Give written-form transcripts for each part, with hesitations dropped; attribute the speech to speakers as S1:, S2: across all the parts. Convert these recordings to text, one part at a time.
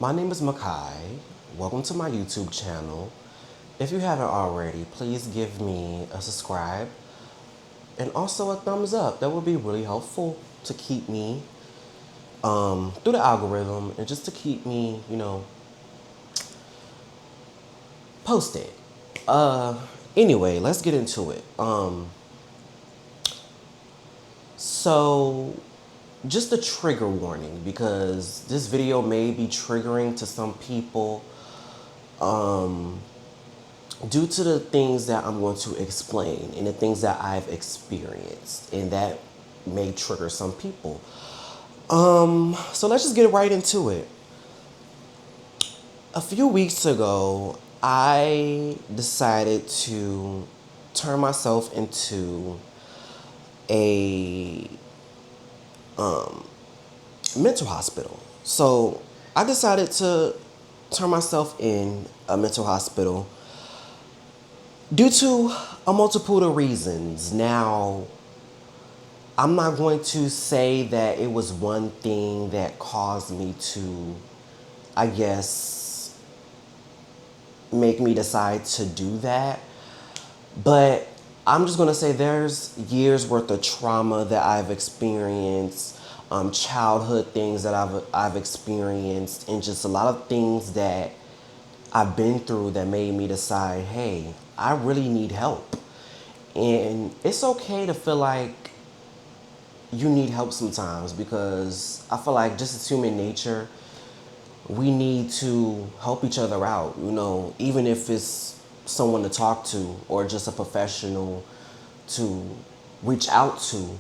S1: My name is Makai. Welcome to my YouTube channel. If you haven't already, please give me a subscribe and also a thumbs up. That would be really helpful to keep me through the algorithm and just to keep me, posted. Anyway, let's get into it. So just a trigger warning because this video may be triggering to some people due to the things that I'm going to explain and the things that I've experienced, and that may trigger some people. So let's just get right into it. A few weeks ago, I decided to turn myself into a mental hospital. So I decided to turn myself in a mental hospital due to a multitude of reasons. Now, I'm not going to say that it was one thing that caused me to, I guess, make me decide to do that. But I'm just gonna say there's years worth of trauma that I've experienced, childhood things that I've experienced, and just a lot of things that I've been through that made me decide, hey, I really need help. And it's okay to feel like you need help sometimes, because I feel like just as human nature, we need to help each other out, even if it's someone to talk to or just a professional to reach out to.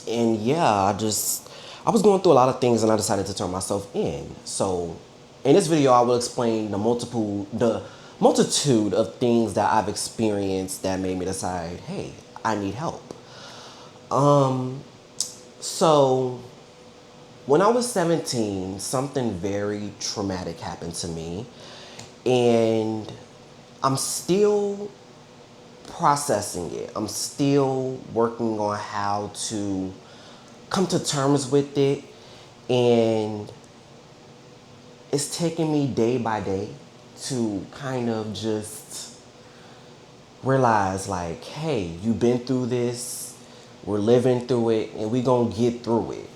S1: And yeah, I was going through a lot of things and I decided to turn myself in. So in this video, I will explain the multitude of things that I've experienced that made me decide, hey, I need help. So when I was 17, something very traumatic happened to me, and I'm still processing it. I'm still working on how to come to terms with it, and it's taking me day by day to kind of just realize, like, hey, you've been through this, we're living through it, and we're gonna get through it.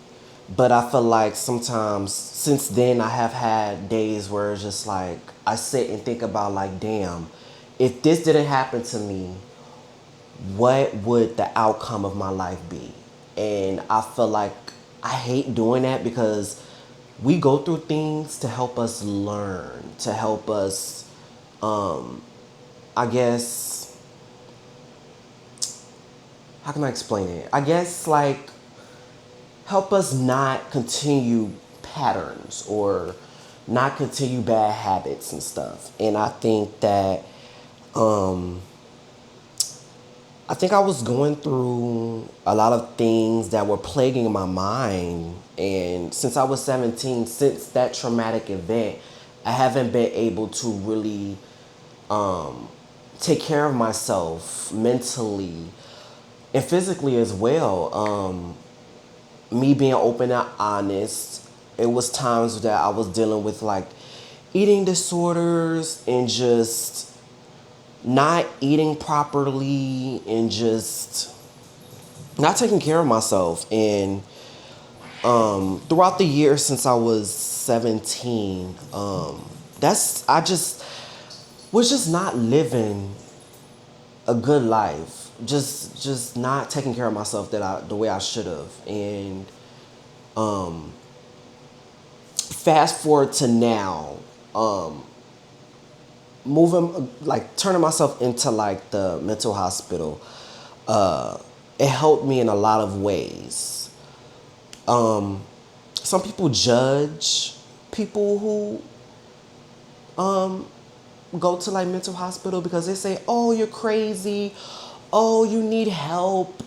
S1: But I feel like sometimes since then I have had days where it's just like I sit and think about, like, damn, if this didn't happen to me, what would the outcome of my life be? And I feel like I hate doing that because we go through things to help us learn, to help us, I guess, how can I explain it? I guess, like, help us not continue patterns or not continue bad habits and stuff. And I think that I was going through a lot of things that were plaguing my mind. And since I was 17, since that traumatic event, I haven't been able to really take care of myself mentally and physically as well. Me being open and honest, it was times that I was dealing with, like, eating disorders and just not eating properly and just not taking care of myself. And throughout the years since I was 17, I just was just not living a good life, just not taking care of myself the way I should have. And fast forward to now, moving, like, turning myself into, like, the mental hospital, it helped me in a lot of ways. Some people judge people who go to, like, mental hospital because they say, oh, you're crazy, oh, you need help,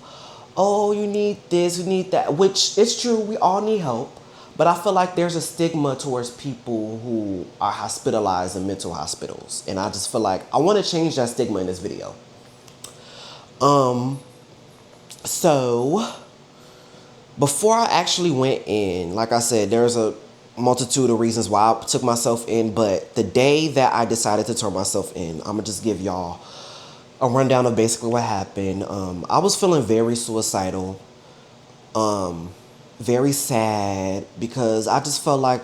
S1: oh, you need this, you need that, which it's true, we all need help. But I feel like there's a stigma towards people who are hospitalized in mental hospitals. And I just feel like I want to change that stigma in this video. So before I actually went in, like I said, there's a multitude of reasons why I took myself in, but the day that I decided to turn myself in, I'm gonna just give y'all a rundown of basically what happened. I was feeling very suicidal, very sad because I just felt like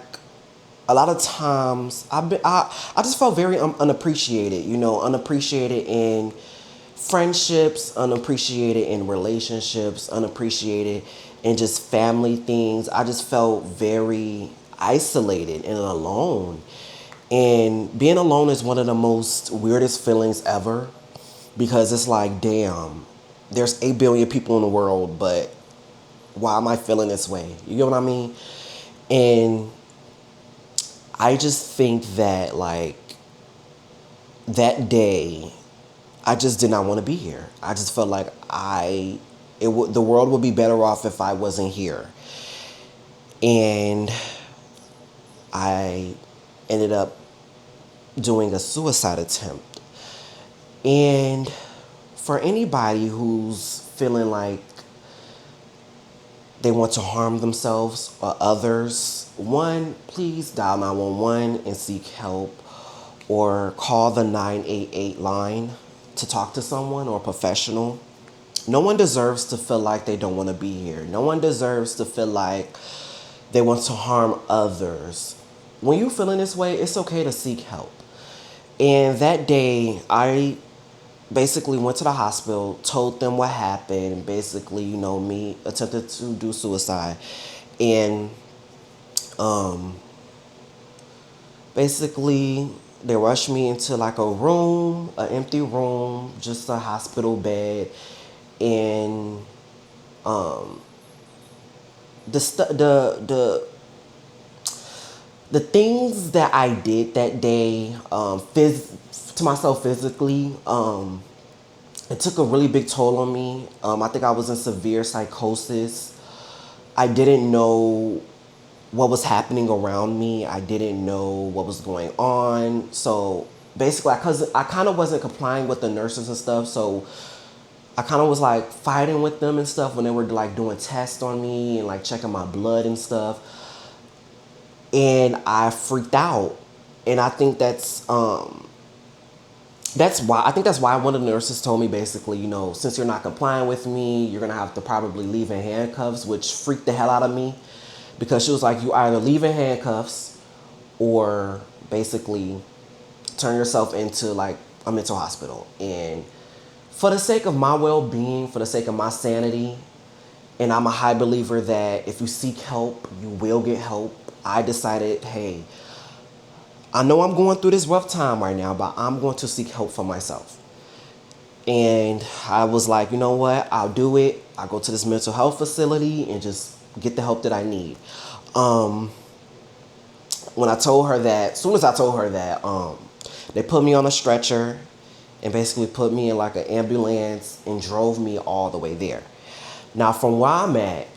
S1: a lot of times I just felt very unappreciated, unappreciated in friendships, unappreciated in relationships, unappreciated in just family things. I just felt very isolated and alone. And being alone is one of the most weirdest feelings ever because it's like, damn, there's 8 billion people in the world, but why am I feeling this way? You get what I mean? And I just think that, like, that day, I just did not want to be here. I just felt like the world would be better off if I wasn't here. And I ended up doing a suicide attempt. And for anybody who's feeling like they want to harm themselves or others, one, please dial 911 and seek help, or call the 988 line to talk to someone or a professional. No one deserves to feel like they don't want to be here. No one deserves to feel like they want to harm others. When you're feeling this way, it's okay to seek help. And that day, I basically went to the hospital, told them what happened. Basically, me attempted to do suicide. And basically, they rushed me into like a room, an empty room, just a hospital bed. And the things that I did that day, to myself physically, it took a really big toll on me. I think I was in severe psychosis. I didn't know what was happening around me. I didn't know what was going on. So basically, because I kind of wasn't complying with the nurses and stuff, so I kind of was like fighting with them and stuff when they were like doing tests on me and like checking my blood and stuff. And I freaked out. And I think that's why one of the nurses told me basically, since you're not complying with me, you're gonna have to probably leave in handcuffs, which freaked the hell out of me because she was like, you either leave in handcuffs or basically turn yourself into like a mental hospital. And for the sake of my well-being, for the sake of my sanity, and I'm a high believer that if you seek help, you will get help, I decided, hey, I know I'm going through this rough time right now, but I'm going to seek help for myself. And I was like, you know what? I'll do it. I'll go to this mental health facility and just get the help that I need. When I told her that, as soon as I told her that, they put me on a stretcher and basically put me in like an ambulance and drove me all the way there. Now, from where I'm at,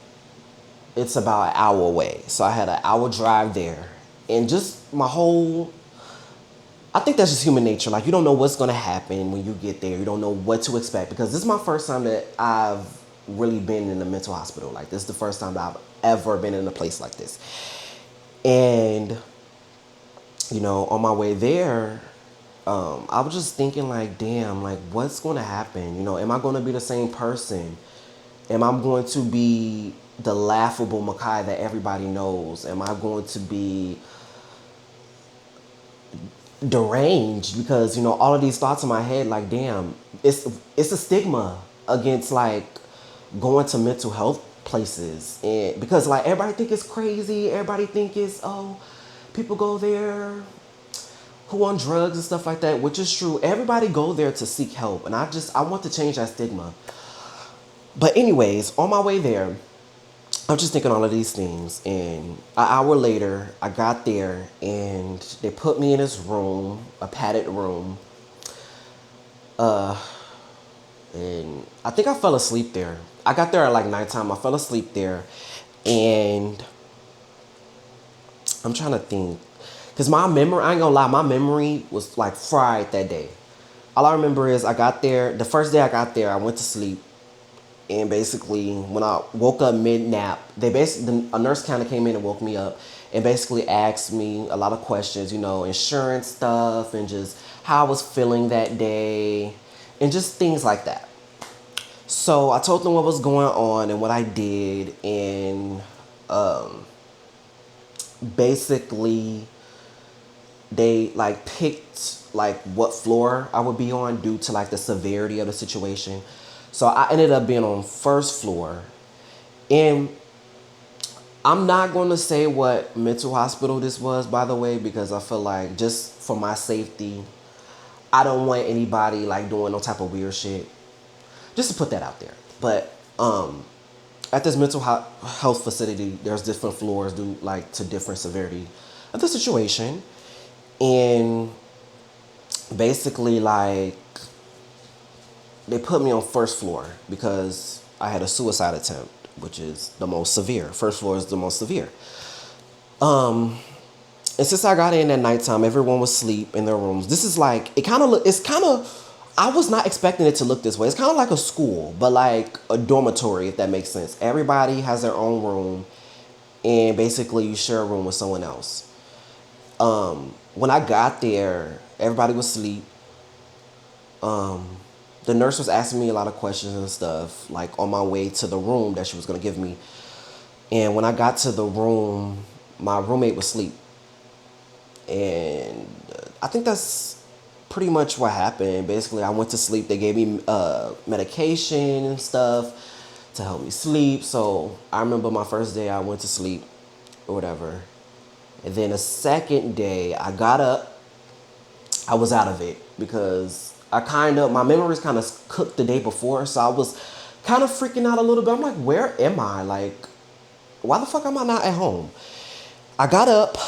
S1: it's about an hour away. So I had an hour drive there. And just I think that's just human nature. Like, you don't know what's going to happen when you get there. You don't know what to expect. Because this is my first time that I've really been in a mental hospital. Like, this is the first time that I've ever been in a place like this. And, on my way there, I was just thinking like, damn, like what's going to happen? Am I going to be the same person? Am I going to be the laughable Makai that everybody knows? Am I going to be deranged? Because, all of these thoughts in my head, like, damn, it's a stigma against like going to mental health places. And because like everybody think it's crazy. Everybody think it's, people go there who on drugs and stuff like that, which is true. Everybody go there to seek help. And I want to change that stigma. But anyways, on my way there, I'm just thinking all of these things. And an hour later, I got there and they put me in this room, a padded room. And I think I fell asleep there. I got there at like nighttime. I fell asleep there. And I'm trying to think. Because my memory, I ain't gonna lie, my memory was like fried that day. All I remember is I got there, the first day I got there, I went to sleep. And basically, when I woke up mid-nap, a nurse kind of came in and woke me up. and basically asked me a lot of questions, insurance stuff and just how I was feeling that day and just things like that. So I told them what was going on and what I did, and basically they like picked like what floor I would be on due to like the severity of the situation. So I ended up being on first floor, and I'm not going to say what mental hospital this was, by the way, because I feel like just for my safety, I don't want anybody like doing no type of weird shit. Just to put that out there. But at this health facility, there's different floors due like to different severity of the situation, and basically like they put me on first floor because I had a suicide attempt, which is the most severe. First floor is the most severe. And since I got in at nighttime, everyone was asleep in their rooms. This is like, it's kind of, I was not expecting it to look this way. It's kind of like a school, but like a dormitory, if that makes sense. Everybody has their own room, and basically you share a room with someone else. When I got there, everybody was asleep. The nurse was asking me a lot of questions and stuff, like on my way to the room that she was going to give me. And when I got to the room, my roommate was asleep. And I think that's pretty much what happened. Basically, I went to sleep. They gave me medication and stuff to help me sleep. So I remember my first day I went to sleep or whatever. And then the second day I got up, I was out of it because my memories kind of cooked the day before. So I was kind of freaking out a little bit. I'm like, where am I? Like, why the fuck am I not at home? I got up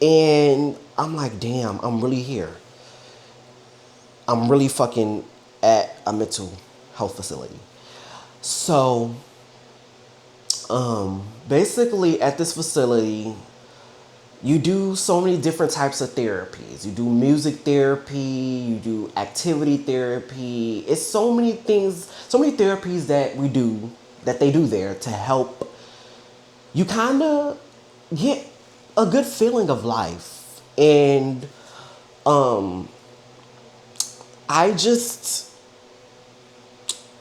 S1: and I'm like, damn, I'm really here. I'm really fucking at a mental health facility. So, basically at this facility, you do so many different types of therapies. You do music therapy, you do activity therapy. It's so many things, so many therapies that they do there to help you kind of get a good feeling of life. And I just,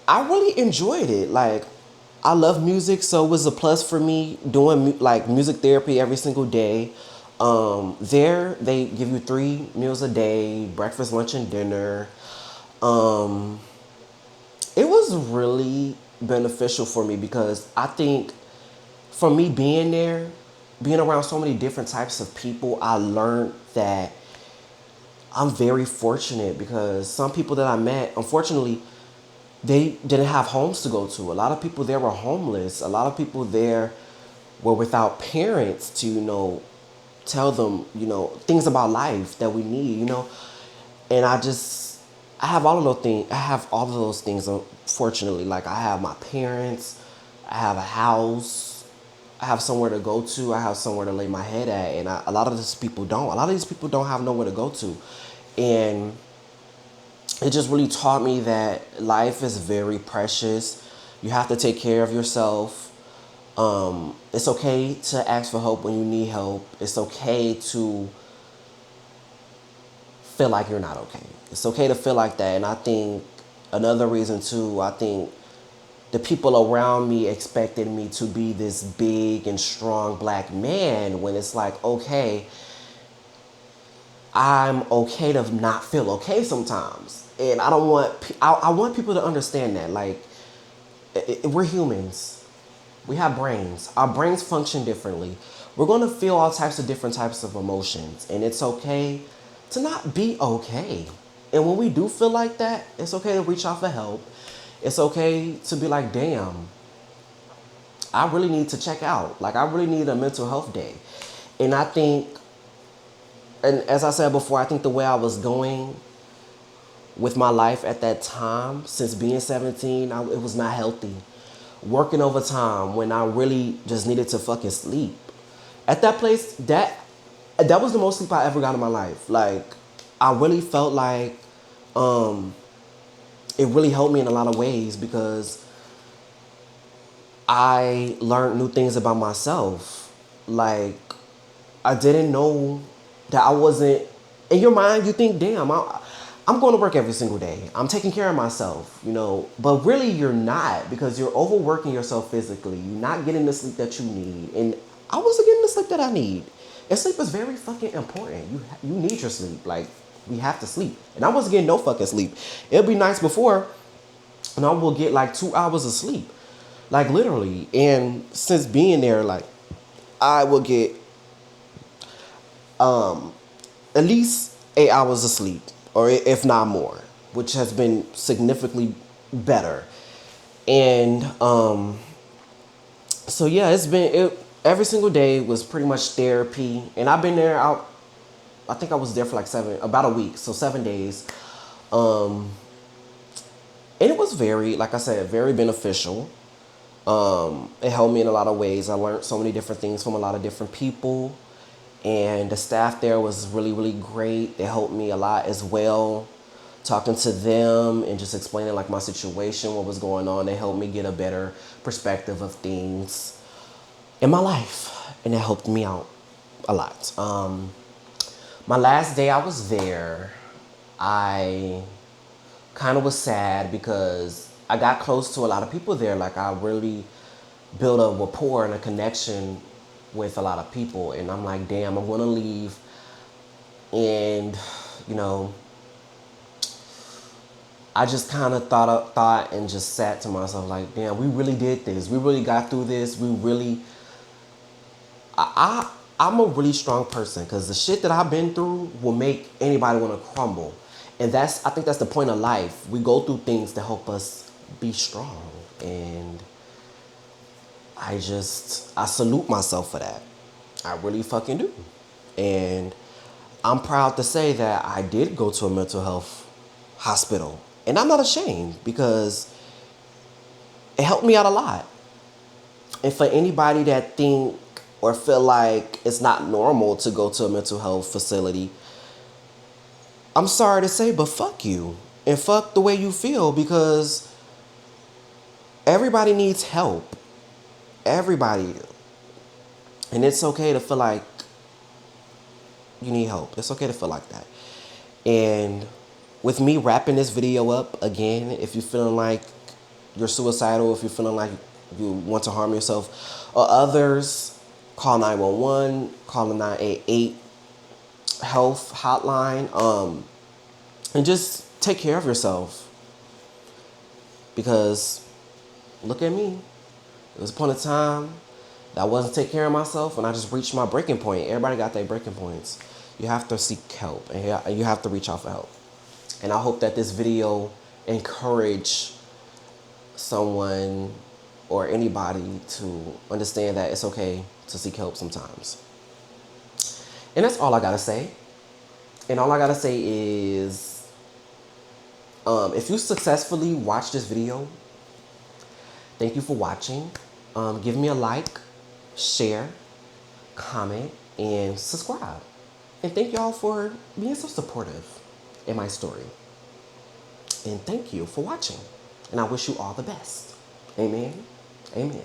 S1: I really enjoyed it. Like, I love music, so it was a plus for me doing like music therapy every single day. There they give you 3 meals a day, breakfast, lunch, and dinner. It was really beneficial for me because I think for me being there, being around so many different types of people, I learned that I'm very fortunate because some people that I met, unfortunately, they didn't have homes to go to. A lot of people there were homeless. A lot of people there were without parents to, tell them, things about life that we need. And I have all of those things. I have all of those things, unfortunately. Like, I have my parents, I have a house, I have somewhere to go to, I have somewhere to lay my head at. And a lot of these people don't. A lot of these people don't have nowhere to go to. And it just really taught me that life is very precious. You have to take care of yourself. It's okay to ask for help when you need help. It's okay to feel like you're not okay. It's okay to feel like that. And I think another reason too, I think the people around me expected me to be this big and strong black man when it's like, okay, I'm okay to not feel okay sometimes. And I want people to understand that. Like, we're humans. We have brains. Our brains function differently. We're going to feel all different types of emotions. And it's okay to not be okay. And when we do feel like that, it's okay to reach out for help. It's okay to be like, damn, I really need to check out. Like, I really need a mental health day. And I think, and as I said before, I think the way I was going with my life at that time, since being 17, it was not healthy. Working overtime when I really just needed to fucking sleep. At that place, that was the most sleep I ever got in my life. Like, I really felt like it really helped me in a lot of ways because I learned new things about myself. Like, I didn't know that I wasn't. In your mind, you think, damn, I'm going to work every single day. I'm taking care of myself, you know. But really, you're not, because you're overworking yourself physically. You're not getting the sleep that you need. And I wasn't getting the sleep that I need. And sleep is very fucking important. You need your sleep. Like, we have to sleep. And I wasn't getting no fucking sleep. It'd be nice before, and I will get like 2 hours of sleep. Like, literally. And since being there, like, I will get at least 8 hours of sleep, or if not more, which has been significantly better. And so yeah, every single day was pretty much therapy, and I've been there. I think I was there for like about a week, so 7 days. And it was very, like I said, very beneficial. It helped me in a lot of ways. I learned so many different things from a lot of different people. And the staff there was really, really great. They helped me a lot as well. Talking to them and just explaining like my situation, what was going on. They helped me get a better perspective of things in my life. And it helped me out a lot. My last day I was there, I kind of was sad because I got close to a lot of people there. Like, I really built a rapport and a connection with a lot of people. And I'm like, damn, I'm gonna leave. And, you know, I just kind of thought and just sat to myself like, damn, we really did this. We really got through this. We really, I'm a really strong person, because the shit that I've been through will make anybody want to crumble. And I think that's the point of life. We go through things to help us be strong. And I salute myself for that. I really fucking do. And I'm proud to say that I did go to a mental health hospital. And I'm not ashamed, because it helped me out a lot. And for anybody that think or feel like it's not normal to go to a mental health facility, I'm sorry to say, but fuck you. And fuck the way you feel, because everybody needs help. Everybody. And it's okay to feel like you need help. It's okay to feel like that. And with me wrapping this video up, again, if you're feeling like you're suicidal, if you're feeling like you want to harm yourself or others, call 911, call the 988 health hotline, and just take care of yourself. Because look at me. There was a point of time that I wasn't taking care of myself, and I just reached my breaking point. Everybody got their breaking points. You have to seek help, and you have to reach out for help. And I hope that this video encourage someone or anybody to understand that it's okay to seek help sometimes. And that's all I gotta say. And all I gotta say is, if you successfully watch this video, thank you for watching. Give me a like, share, comment, and subscribe. And thank y'all for being so supportive in my story. And thank you for watching. And I wish you all the best. Amen. Amen.